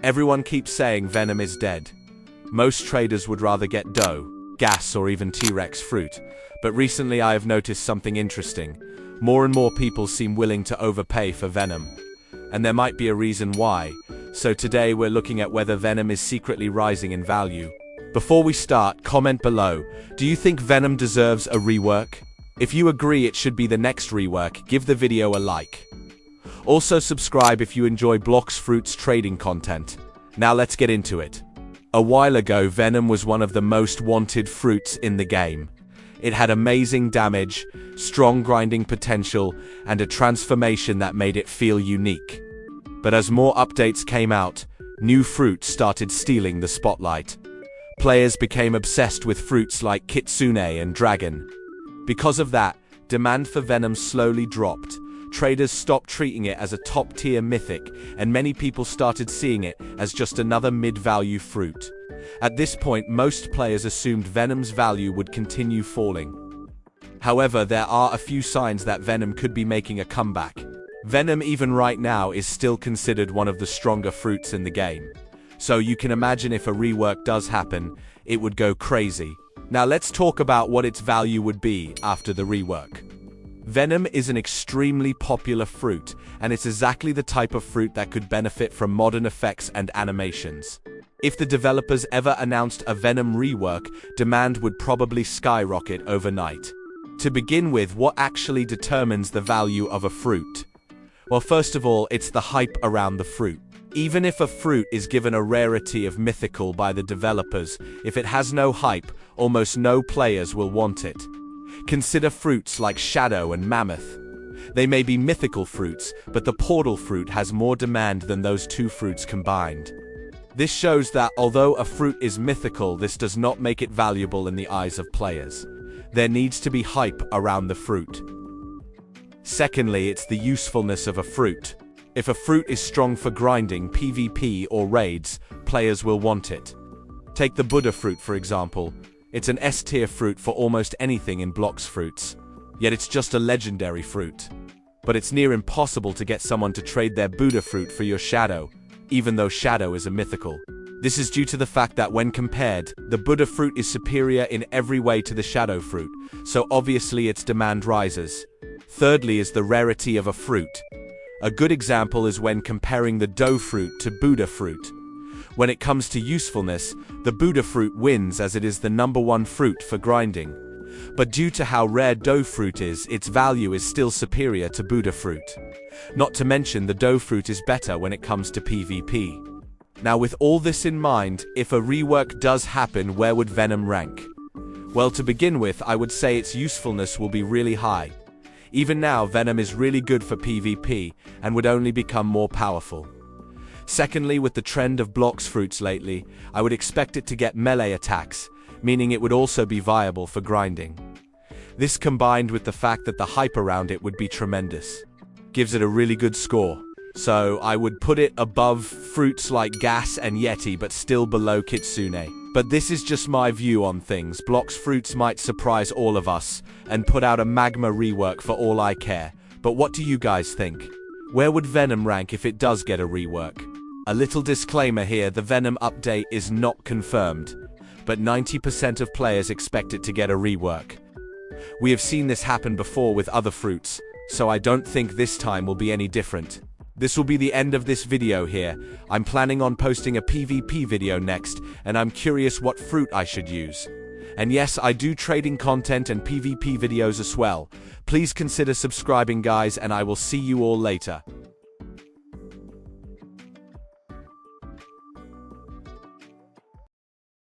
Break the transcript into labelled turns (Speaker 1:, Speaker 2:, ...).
Speaker 1: Everyone keeps saying Venom is dead. Most traders would rather get dough, gas, or even T-Rex fruit. But recently I have noticed something interesting. More and more people seem willing to overpay for Venom. And there might be a reason why. So today we're looking at whether Venom is secretly rising in value. Before we start, comment below. Do you think Venom deserves a rework? If you agree it should be the next rework, give the video a like. Also subscribe if you enjoy Blox Fruit's trading content. Now let's get into it. A while ago, Venom was one of the most wanted fruits in the game. It had amazing damage, strong grinding potential, and a transformation that made it feel unique. But as more updates came out, new fruits started stealing the spotlight. Players became obsessed with fruits like Kitsune and Dragon. Because of that, demand for Venom slowly dropped. Traders stopped treating it as a top-tier mythic, and many people started seeing it as just another mid-value fruit. At this point, most players assumed Venom's value would continue falling. However, there are a few signs that Venom could be making a comeback. Venom, even right now, is still considered one of the stronger fruits in the game. So you can imagine if a rework does happen, it would go crazy. Now let's talk about what its value would be after the rework. Venom is an extremely popular fruit, and it's exactly the type of fruit that could benefit from modern effects and animations. If the developers ever announced a Venom rework, demand would probably skyrocket overnight. To begin with, what actually determines the value of a fruit? Well, first of all, it's the hype around the fruit. Even if a fruit is given a rarity of mythical by the developers, if it has no hype, almost no players will want it. Consider fruits like Shadow and Mammoth. They may be mythical fruits, but the portal fruit has more demand than those two fruits combined. This shows that although a fruit is mythical, this does not make it valuable in the eyes of players. There needs to be hype around the fruit. Secondly, it's the usefulness of a fruit. If a fruit is strong for grinding, PvP, or raids, players will want it. Take the Buddha fruit for example. It's an S-tier fruit for almost anything in Blox fruits. Yet it's just a legendary fruit. But it's near impossible to get someone to trade their Buddha fruit for your Shadow, even though Shadow is a mythical. This is due to the fact that when compared, the Buddha fruit is superior in every way to the Shadow fruit, so obviously its demand rises. Thirdly is the rarity of a fruit. A good example is when comparing the Dough fruit to Buddha fruit. When it comes to usefulness, the Buddha fruit wins as it is the #1 fruit for grinding. But due to how rare Dough fruit is, its value is still superior to Buddha fruit. Not to mention the Dough fruit is better when it comes to PvP. Now with all this in mind, if a rework does happen, where would Venom rank? Well, to begin with, I would say its usefulness will be really high. Even now, Venom is really good for PvP and would only become more powerful. Secondly, with the trend of Blox fruits lately, I would expect it to get melee attacks, meaning it would also be viable for grinding. This combined with the fact that the hype around it would be tremendous, gives it a really good score. So I would put it above fruits like Gas and Yeti, but still below Kitsune. But this is just my view on things. Blox fruits might surprise all of us and put out a magma rework for all I care. But what do you guys think? Where would Venom rank if it does get a rework? A little disclaimer here, the Venom update is not confirmed, but 90% of players expect it to get a rework. We have seen this happen before with other fruits, so I don't think this time will be any different. This will be the end of this video here. I'm planning on posting a PvP video next, and I'm curious what fruit I should use. And yes, I do trading content and PvP videos as well. Please consider subscribing guys, and I will see you all later.